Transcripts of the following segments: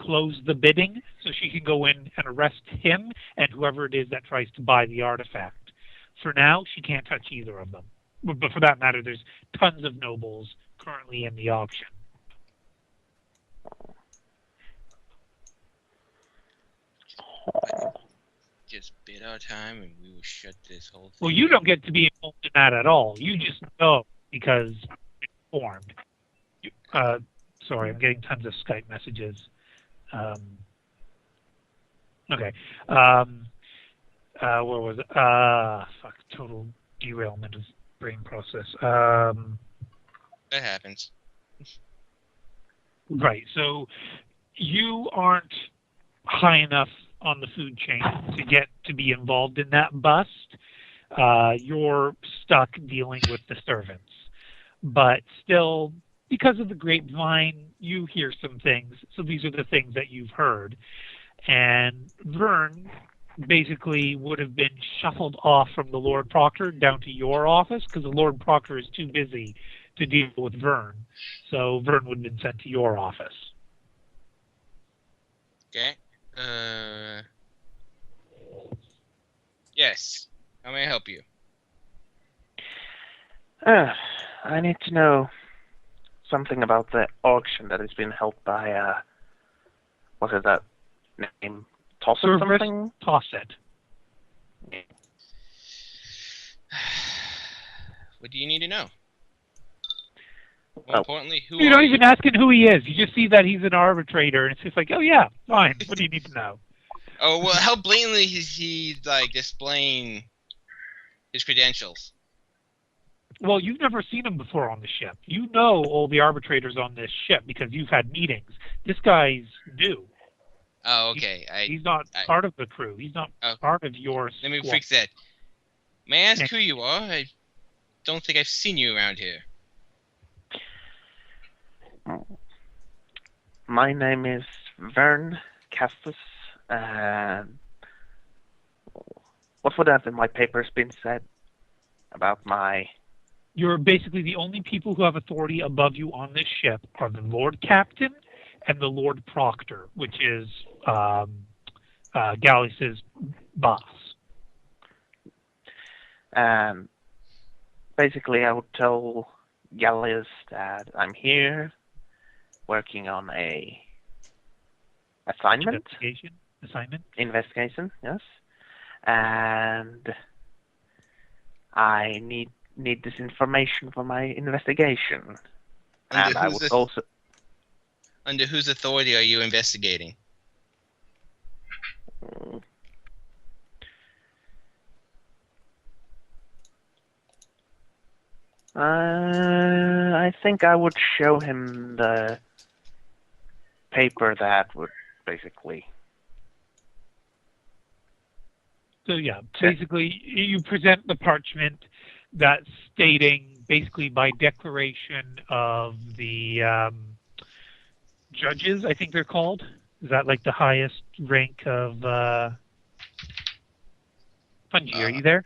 close the bidding so she can go in and arrest him and whoever it is that tries to buy the artifact. For now, she can't touch either of them. But for that matter, there's tons of nobles currently in the auction. Just bid our time and we will shut this whole thing. Well, you don't get to be involved in that at all. You just know because it's formed. Sorry, I'm getting tons of Skype messages. Okay. Where was it? Fuck, total derailment of brain process. That happens. Right, so you aren't high enough on the food chain to get to be involved in that bust. You're stuck dealing with the servants. But still, because of the grapevine, you hear some things. So these are the things that you've heard. And Vern basically would have been shuffled off from the Lord Proctor down to your office because the Lord Proctor is too busy to deal with Vern. So Vern would have been sent to your office. Okay. Yes. How may I help you? I need to know something about the auction that has been held by, what is that name? Tosset something? Tosset. What do you need to know? More Well, importantly, who You're are not you? even asking who he is. You just see that he's an arbitrator, and it's just like, oh yeah, fine. What do you need to know? Oh, well, how blatantly is he, like, displaying his credentials? Well, you've never seen him before on the ship. You know all the arbitrators on this ship because you've had meetings. This guy's new. Oh, okay. He's not part of the crew. He's not part of your Let me squad. fix that. May I ask who you are? I don't think I've seen you around here. My name is Vern Castus. What would have in my papers been said about my... You're basically the only people who have authority above you on this ship are the Lord Captain and the Lord Proctor, which is Gallius's boss. Basically, I would tell Gallius that I'm here working on a assignment. Investigation, yes. And I need this information for my investigation. And I would also... Under whose authority are you investigating? I think I would show him the paper that would basically... So yeah, basically you present the parchment that's stating basically by declaration of the judges, I think they're called. Is that like the highest rank of Fungi, are you there?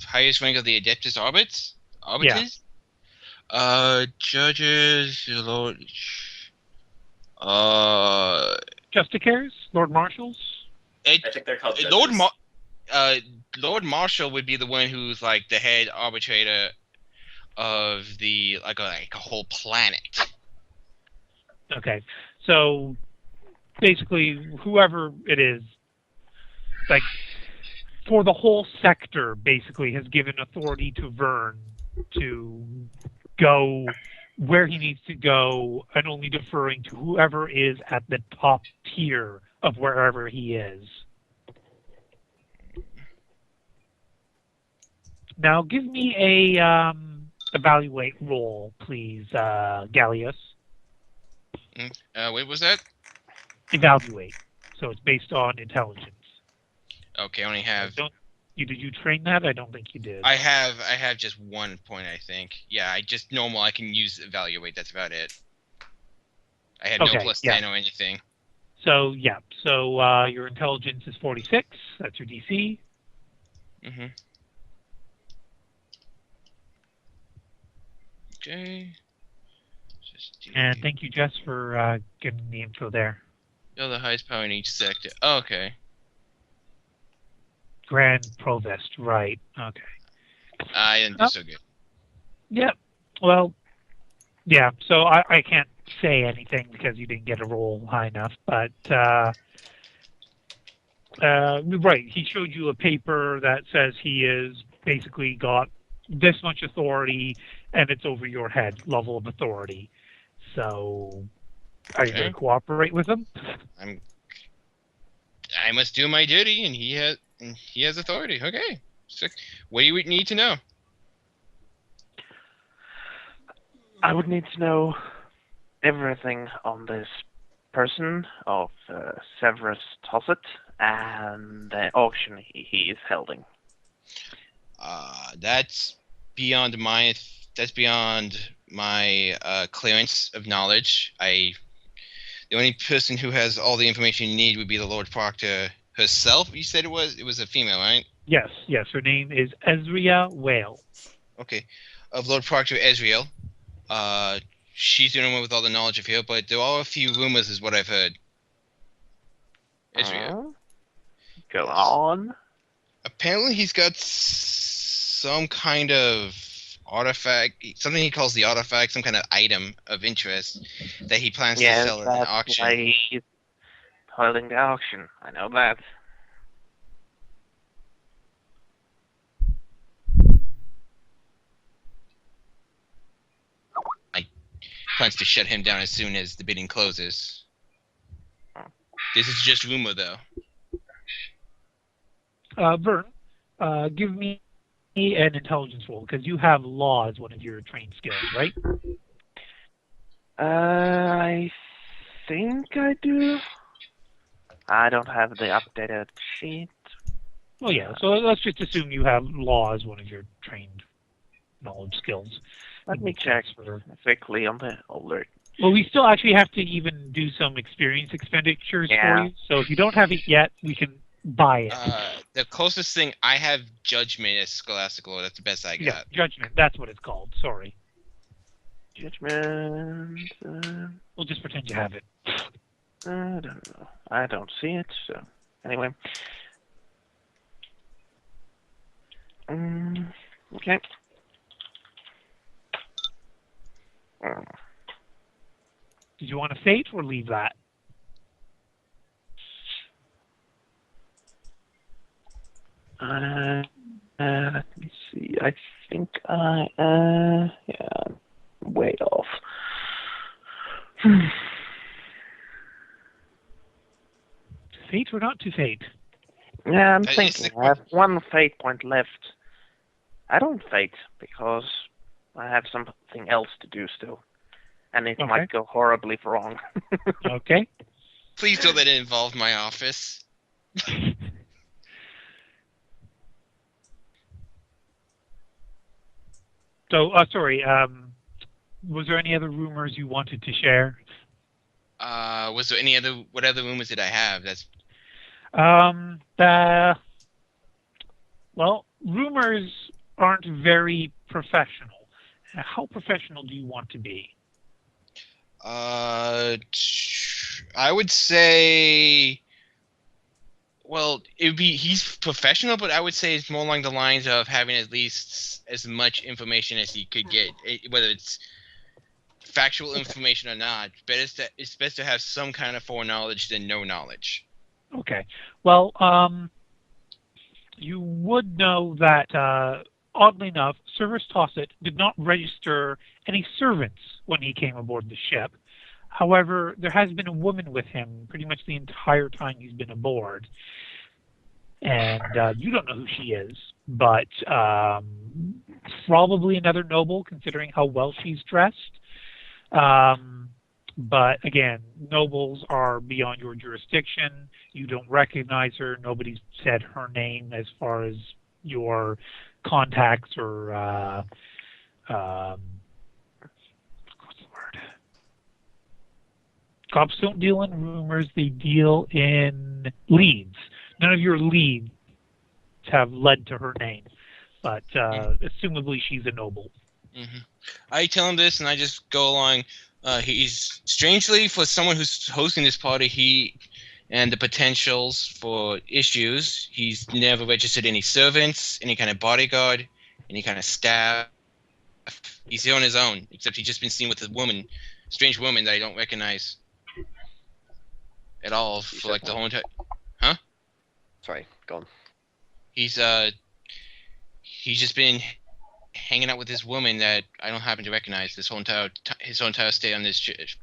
Highest rank of the Adeptus Arbiters? Yeah. Judges, Lord... Justicares? Lord Marshals? I think they're called judges. Lord Marshal would be the one who's like the head arbitrator of the like a whole planet. Okay, so basically whoever it is, like for the whole sector, basically has given authority to Vern to go where he needs to go, and only deferring to whoever is at the top tier of wherever he is. Now, give me a evaluate roll, please, Gallius. What was that? Evaluate. So it's based on intelligence. Okay, I only have. Did you train that? I don't think you did. I have just 1 point, I think. Yeah, I just normal. I can use evaluate. That's about it. I had no plus 10 or anything. So yeah. So your intelligence is 46. That's your DC. Mhm. Okay. And thank you, Jess, for giving the info there. You're the highest power in each sector. Oh, okay. Grand Provost, right. Okay. I didn't do so good. Yeah. Well, yeah, so I can't say anything because you didn't get a roll high enough, but right, he showed you a paper that says he is basically got this much authority and it's over your head level of authority. So are you going to cooperate with him? I must do my duty, and he has authority. Okay. So, what do you need to know? I would need to know everything on this person of Severus Tosset and the auction he is holding. That's beyond my clearance of knowledge. The only person who has all the information you need would be the Lord Proctor herself. You said it was a female, right? Yes. Her name is Ezria Whale. Okay. Of Lord Proctor Ezreal. She's the only one with all the knowledge of here, but there are a few rumors, is what I've heard. Ezreal. Go on. Apparently he's got some kind of artifact, something he calls the artifact, some kind of item of interest that he plans to sell at an auction. Why he's holding the auction. I know that. Plans to shut him down as soon as the bidding closes. This is just rumor, though. Vern, give me an intelligence roll, because you have law as one of your trained skills, right? I think I do. I don't have the updated sheet. Well, yeah, so let's just assume you have law as one of your trained knowledge skills. Let me check quickly on the alert. Well, we still actually have to even do some experience expenditures for you. So if you don't have it yet, we can buy it. The closest thing I have judgment as Scholastic Law. That's the best I got. Yeah, judgment. That's what it's called. Sorry. Judgment. We'll just pretend you have it. I don't know. I don't see it. So anyway. Okay. Did you want to fate or leave that? Let me see. I think way off. Fate or not to fate? Yeah, I'm thinking. I have one fate point left. I don't fate because I have something else to do still. And it might go horribly wrong. Okay. Please don't let it involve my office. So, sorry, was there any other rumors you wanted to share? Was there what other rumors did I have? Well, rumors aren't very professional. How professional do you want to be? I would say, well, he's professional, but I would say it's more along the lines of having at least as much information as he could get, whether it's factual information or not. It's best to have some kind of foreknowledge than no knowledge. Okay. Well, you would know that, oddly enough, Severus Tosset did not register any servants when he came aboard the ship. However, there has been a woman with him pretty much the entire time he's been aboard. And you don't know who she is, but probably another noble, considering how well she's dressed. But again, nobles are beyond your jurisdiction. You don't recognize her. Nobody's said her name as far as your contacts or what's the word? Cops don't deal in rumors. They deal in leads. None of your leads have led to her name, but assumably she's a noble. Mm-hmm. I tell him this, and I just go along. He's strangely for someone who's hosting this party, and the potentials for issues. He's never registered any servants, any kind of bodyguard, any kind of staff. He's here on his own, except he's just been seen with strange woman that I don't recognize at all for like the whole entire. Huh? Sorry, go on. He's just been hanging out with this woman that I don't happen to recognize his whole entire stay on this church.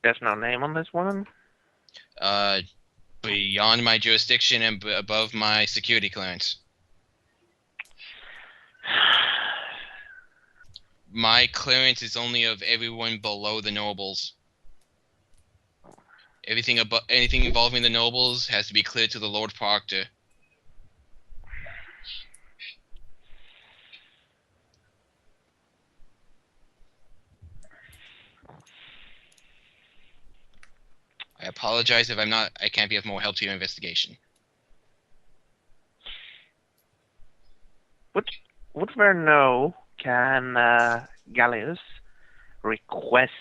There's no name on this woman? Beyond my jurisdiction and above my security clearance. My clearance is only of everyone below the nobles. Anything involving the nobles has to be cleared to the Lord Proctor. I apologize if I can't be of more help to your investigation. Would there know can Gallius request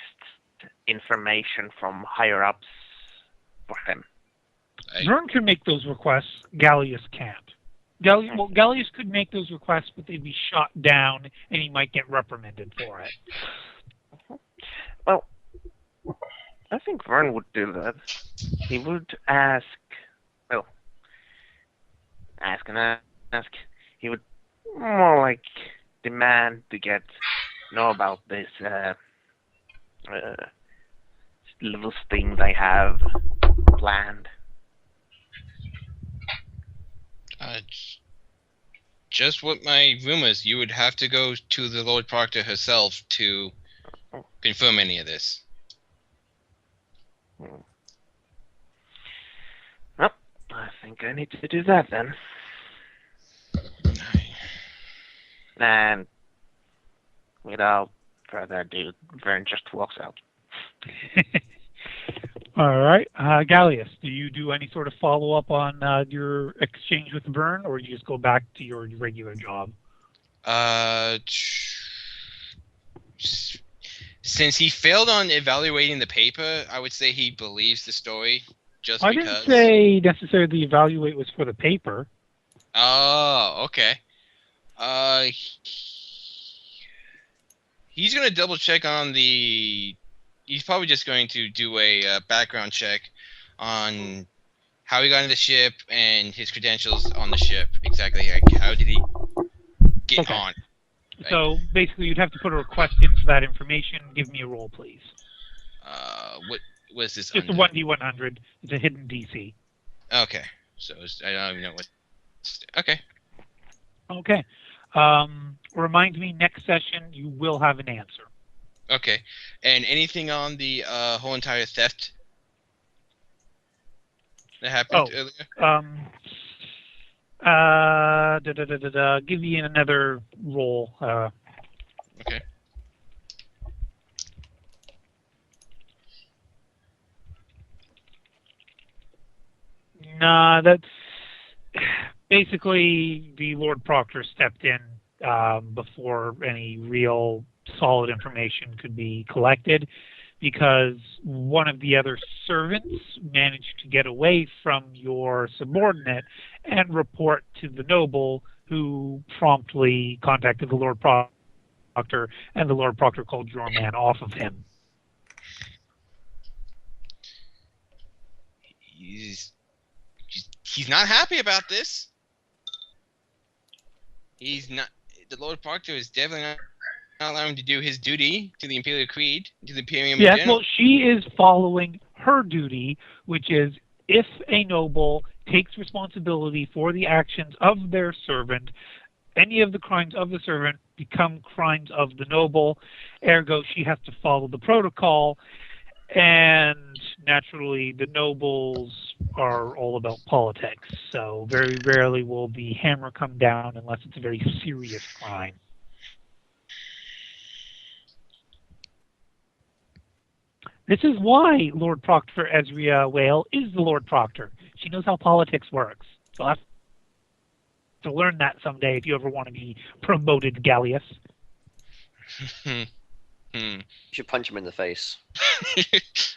information from higher ups for him? Vern can make those requests. Gallius can't. Gallius could make those requests, but they'd be shot down, and he might get reprimanded for it. Well, I think Vern would do that. He would ask. He would more like demand to know about this little sting they have planned. Just what my rumors. You would have to go to the Lord Proctor herself to confirm any of this. Well, I think I need to do that then. And without further ado, Vern just walks out. All right. Gallius, do you do any sort of follow-up on your exchange with Vern, or do you just go back to your regular job? Since he failed on evaluating the paper, I would say he believes the story just I because. didn't say necessarily evaluate was for the paper. Oh, okay. He's going to double check on the. He's probably just going to do a background check on how he got into the ship and his credentials on the ship. Exactly. How did he get on? So basically, you'd have to put a request in for that information. Give me a roll, please. What was this? Just a 1d100. It's a hidden DC. Okay. So I don't even know what. Okay. Okay. Remind me next session you will have an answer. Okay. And anything on the whole entire theft that happened earlier? Give me another roll. Okay. Nah, that's basically the Lord Proctor stepped in before any real solid information could be collected, because one of the other servants managed to get away from your subordinate and report to the noble, who promptly contacted the Lord Proctor, and the Lord Proctor called your man off of him. He's not happy about this. He's not. The Lord Proctor is definitely not allowing him to do his duty to the Imperial Creed, to the Imperium. Yes, well, she is following her duty, which is if a noble takes responsibility for the actions of their servant, any of the crimes of the servant become crimes of the noble. Ergo, she has to follow the protocol. And naturally, the nobles are all about politics, so very rarely will the hammer come down unless it's a very serious crime. This is why Lord Proctor Ezria Whale is the Lord Proctor. She knows how politics works. You'll have to learn that someday if you ever want to be promoted, Gallius. Hmm. You should punch him in the face.